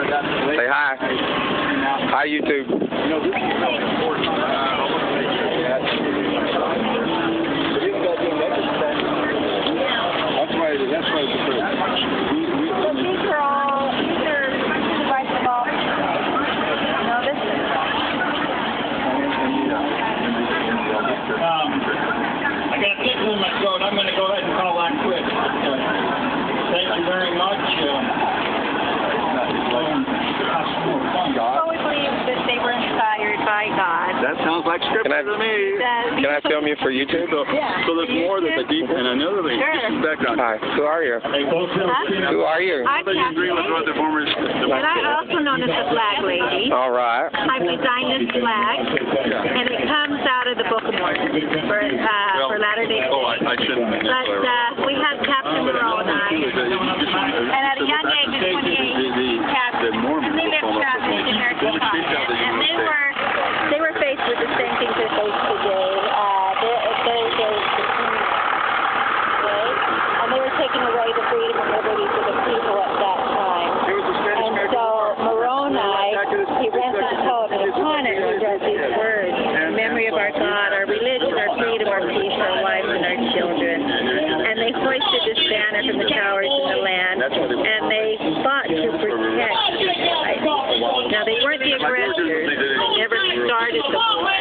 Say hi. Hi, YouTube. That's why it's a pretty. So these are all, these are right the ball. No, this is. I got a tickle in my throat. I'm going to go ahead and call that quits. Thank you very much. Well, we believe that they were inspired by God. That sounds like scripture to me. Can I film you for YouTube? Yeah. So there's more than the deep and another thing. Sure. Background. Hi. Who are you? Who are you? I'm You agree with what the former? and I'm also known as the Flag Lady. All right. I've designed this flag, and it comes out of the Book of Mormon for Latter-day Saints. Oh, I shouldn't. But we had Captain Moroni, and at a young age of 28, Captain, and they lived throughout the American continent, and they were faced with the same things they face today. And they were taking away the freedom and liberties of the people at that time. And so Moroni, he rents his coat and upon it he read these words: in memory of our God, our religion, our freedom, our peace, our wives, and our children. And they hoisted this banner from the towers in the land, and they fought to protect society. Now, they weren't the aggressors. They never started the war.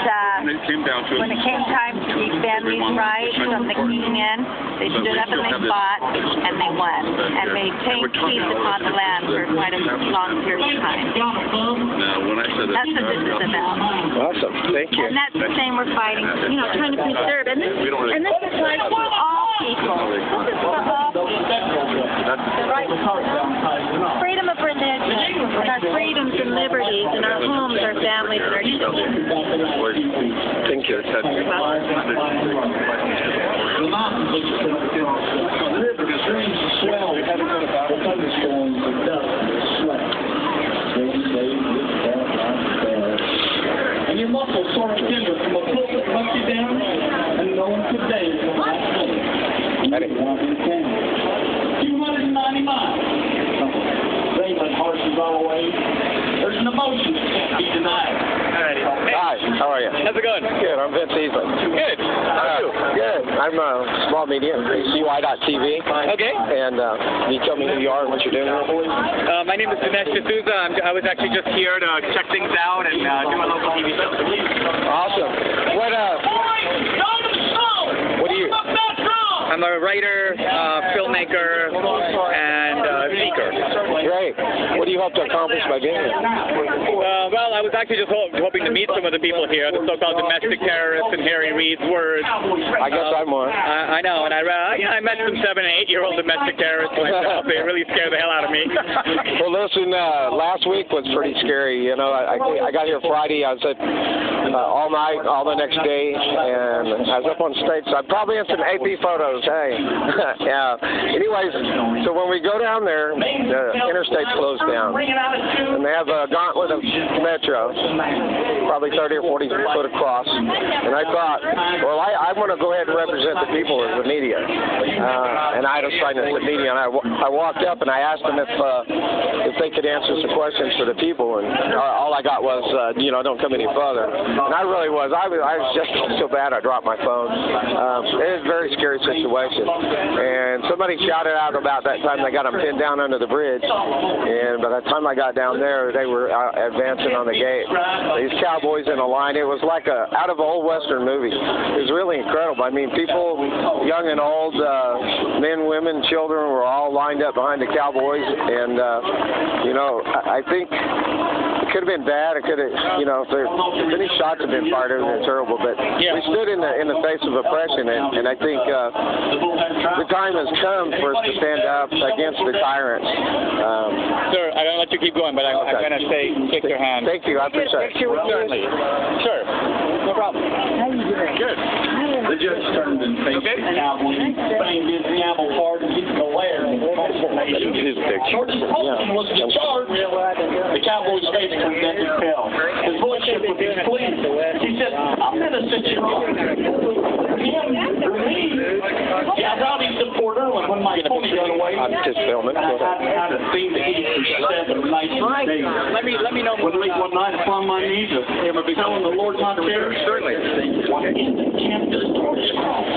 But when it came time to defend these rights from the king in, they stood up and they fought, and they won. And maintained peace upon the land for quite a long period of time. That's what this is about. Awesome. Thank you. And that's the same we're fighting, trying to preserve. And this applies to all people. This is for all people. The right freedom of religion, and our freedoms and liberties, and our homes, our families, and our children. Thank you. And your muscles sort of tender from a pulpit much you down, and no one could dare you on that thing. 290 miles. Raven horses all the way. There's an emotion that can't be denied. Hi. How are you? How's it going? Good. I'm Vince Easley. Good. How are you? Good. I'm small media, CY.TV. Okay. And can you tell me who you are and what you're doing here? My name is Dinesh D'Souza. I was actually just here to check things out and do my local TV show. Awesome. What do you? I'm a writer, filmmaker, and speaker. Great. What do you hope to accomplish by being here? Well, I was actually just hoping to meet some of the people here, the so-called domestic terrorists and Harry Reid's words. I guess I'm one. I know, and I met some 7- and 8-year-old domestic terrorists myself. They really scared the hell out of me. Well, listen, last week was pretty scary. I got here Friday. I was at all night, all the next day, and I was up on stage. So I'm probably in some AP photos. Hey, yeah. Anyways, so when we go down there, the interstate's closed down, and they have a gauntlet of metro, probably 30 or 40 foot across. And I thought, well, I want to go ahead and represent the people as the media. And I was trying to the media, and I walked up and I asked them if they could answer some questions for the people, and all I got was, don't come any further. And I really was. I was just so bad I dropped my phone. It was a very scary situation. And somebody shouted out about that time they got them pinned down under the bridge. And by the time I got down there, they were advancing on the gate. These cowboys in a line. It was like out of an old Western movie. It was really incredible. I mean, people, young and old, men, women, children, were all lined up behind the cowboys. And, I think it could have been bad. It could have, if any shots had been fired, it would have been terrible. But we stood in the face of oppression, and I think the time has come for us to stand up against the tyrants. Sir, I'm going to let you keep going, but I'm going to shake your hand. Thank you. I appreciate it. Certainly. Sure. No problem. How you doing? Good. The judge turned and faced the cowboy, banged his gavel hard and he's glared at the Sergeant Holton was in charge. The cowboy's face turned dead as hell. His voice shook with his pleas. He said, I'm innocent, Your Honor. For him, for me. Yeah, I thought he supported her when my pony got away. I'm just filming. I hadn't had a thing to eat for 7 nights and days. Let me know. Would late one night upon my knees, telling the Lord not there. Certainly. What in the tempter tortoise cross?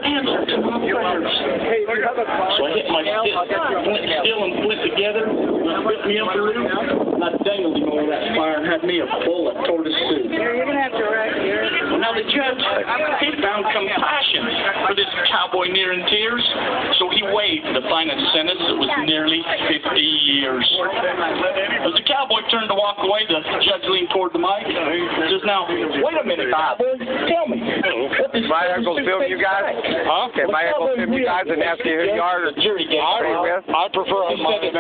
Answer to my prayers. So I hit my stick, went still and flipped together, split me up the roof, and I dangled him over that fire and had me a bowl of tortoise soup. You're going to have to rest here. Well, now the judge, he found compassion for this cowboy near in tears, so he waived the final sentence that was nearly 50 years. As the cowboy turned to walk away, the judge leaned toward the mic and says, now, wait a minute, cowboy, tell me. What does My uncle film you guys? Huh? Okay, my uncle film you guys and ask you who you are to jury game. I prefer He said it's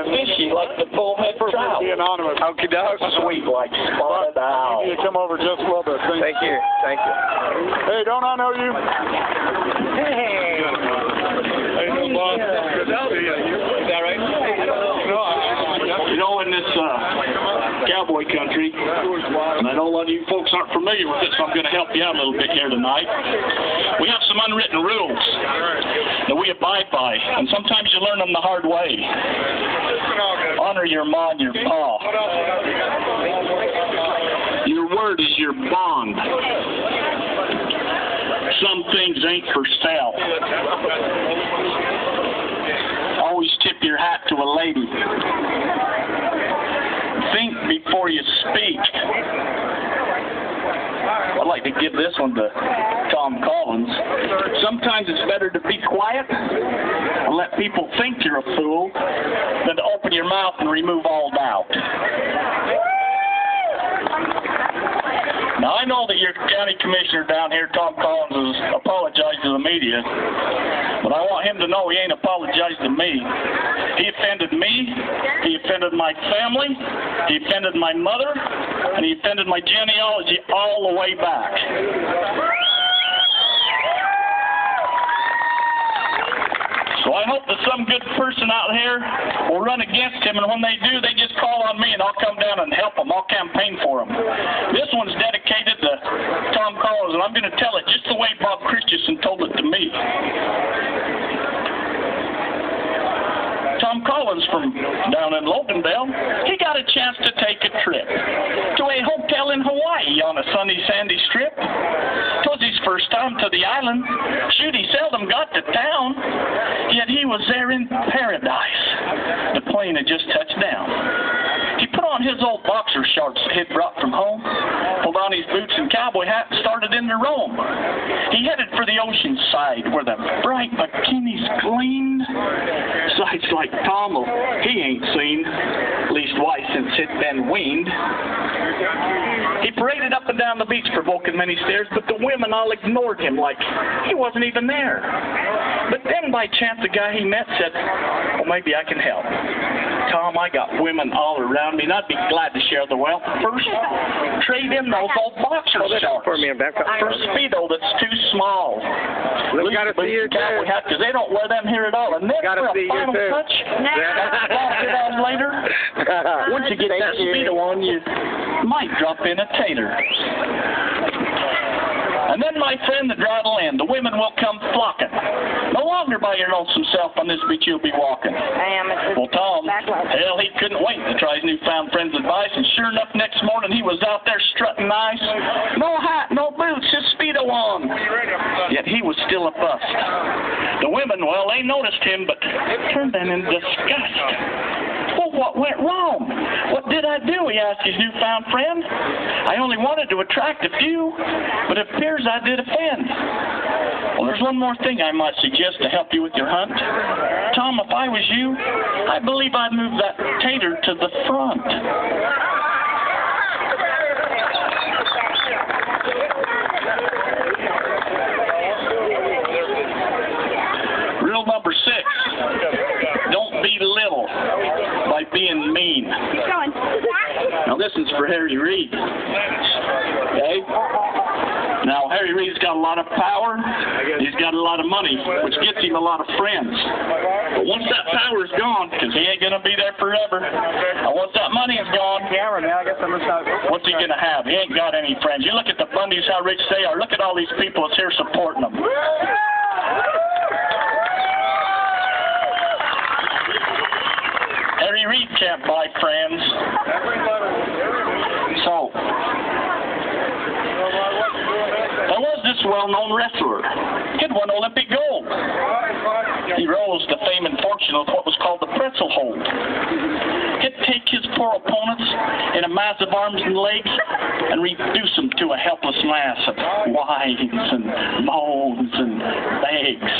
fishy like the bullhead trout. be anonymous. Okie doke. Sweet like spotted owl. You come over just a little bit. Thank you. Thank you. Hey, don't I know you? Hey. Hey, boss. Good to see you. Is that right? You know, in this cowboy country, and I know a lot of you folks aren't familiar with it, so I'm going to help you out a little bit here tonight. We have some unwritten rules that we abide by, and sometimes you learn them the hard way. Honor your ma and your pa. Your word is your bond. Some things ain't for sale. Always tip your hat to a lady. Think before you speak. I'd like to give this one to Tom Collins. Sometimes it's better to be quiet and let people think you're a fool than to open your mouth and remove all doubt. Now, I know that your county commissioner down here, Tom Collins, has apologized to the media, but I want him to know he ain't apologized to me. He offended me, he offended my family, he offended my mother, and he offended my genealogy all the way back. So I hope that some good person out here will run against him, and when they do, they just call on me, and I'll come down and help them. I'll campaign for them. This one's dedicated to Tom Collins, and I'm going to tell it just the way Bob Christensen told it to me. Tom Collins from down in Logandale, he got a chance to take a trip to a hotel in Hawaii on a sunny, sandy strip. 'Twas his first time to the island. Shoot, he seldom got to town, yet he was there in paradise. The plane had just touched down. He put on his old boxer shorts that he'd brought from home, pulled on his boots and cowboy hat, and started into Rome. He headed for the ocean side where the bright bikinis gleamed. Sights like Tom, he ain't seen, leastwise since he'd been weaned. He paraded up and down the beach, provoking many stares, but the women all ignored him like he wasn't even there. But then by chance the guy he met said, well, maybe I can help. Tom, I got women all around me, and I'd be glad to share the wealth. First, trade in those old boxer shorts For me and back up. for a Speedo that's too small. We got to see you too. Because they don't wear them here at all. And then Gotta for see a you final too. touch, later, once you get that Speedo on, you might drop in a tater. And then, my friend, the drought will end. The women will come flocking. No longer by your lonesome self on this beach you'll be walking. Well, Tom, hell, he couldn't wait to try his newfound friend's advice, and sure enough, next morning he was out there strutting nice. No hat, no boots, his Speedo on. Yet he was still a bust. The women, well, they noticed him, but turned them in disgust. Well, what went wrong? What did I do? He asked his newfound friend. I only wanted to attract a few, but it appears I did offend. Well, there's one more thing I might suggest to help you with your hunt. Tom, if I was you, I believe I'd move that tater to the front. Rule number 6. Don't belittle by being mean. Now this is for Harry Reid. Okay? Now Harry Reid's got a lot of power. He's got a lot of money, which gets him a lot of friends. But once that power's gone, because he ain't going to be there forever, and once that money is gone, what's he going to have? He ain't got any friends. You look at the Bundys, how rich they are. Look at all these people that's here supporting them. Harry Reid can't buy friends. So, there was this well-known wrestler. He had won Olympic gold. He rose to fame and fortune with what was called the pretzel hold. He'd take his poor opponents in a mass of arms and legs and reduce them to a helpless mass of whines and moans and begs.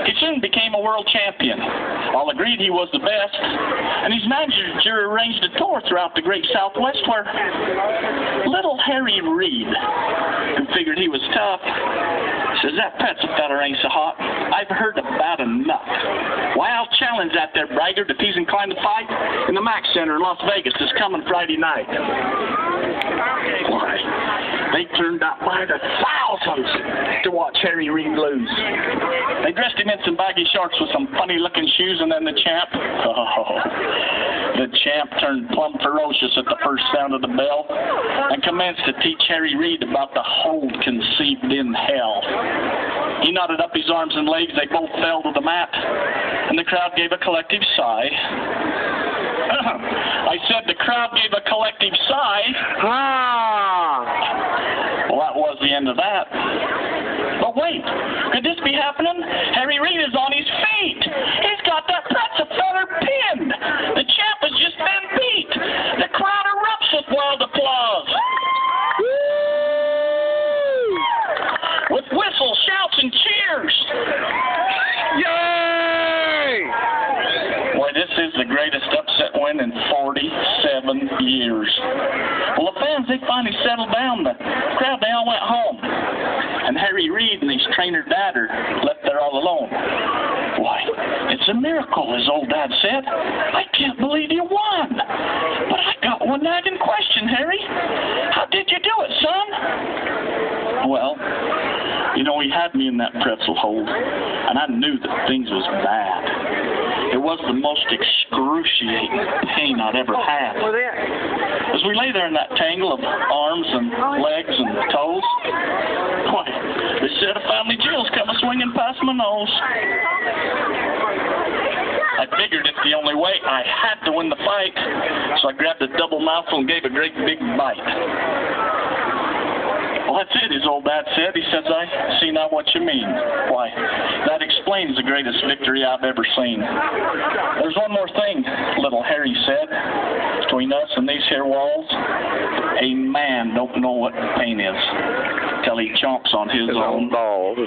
He soon became a world champion. All agreed he was the best, and his manager arranged a tour throughout the great Southwest where little Harry Reid, who figured he was tough, says, "That pretzel feller ain't so hot. I've heard about enough. Why, I'll challenge that there braggart if he's inclined to fight in the Mac Center in Las Vegas this coming Friday night." Why, they turned out by the thousands to watch Harry Reid lose. They dressed him in some baggy shorts with some funny-looking shoes, and then the champ, the champ turned plumb ferocious at the first sound of the bell and commenced to teach Harry Reid about the hold conceived in hell. He knotted up his arms and legs. They both fell to the mat, and the crowd gave a collective sigh. I said the crowd gave a collective sigh. Well, that was the end of that. But wait, could this be happening? Harry Reid is on his feet. He's got that pretzel feller pinned. The champ has just been beat. The crowd erupts with wild applause. With whistles, shouts, and cheers. Yay! Boy, this is the greatest upset win in 47 years. Well, the fans, they finally settled down. The crowd, they all went home. And Harry Reid and his trainer dad are left there all alone. Why, it's a miracle, his old dad said. I can't believe you won. But I got one nagging question, Harry. How did you do it, son? Well, you know, he had me in that pretzel hold, and I knew that things was bad. It was the most excruciating pain I'd ever had. As we lay there in that tangle of arms and legs and toes, why, they said a family jewel's come swinging past my nose. I figured it's the only way. I had to win the fight, so I grabbed a double mouthful and gave a great big bite. Well, that's it, his old dad said. He says, I see now what you mean. Why, that explains the greatest victory I've ever seen. There's one more thing, little Harry said. Between us and these here walls, a man don't know what pain is till he chomps on his own balls.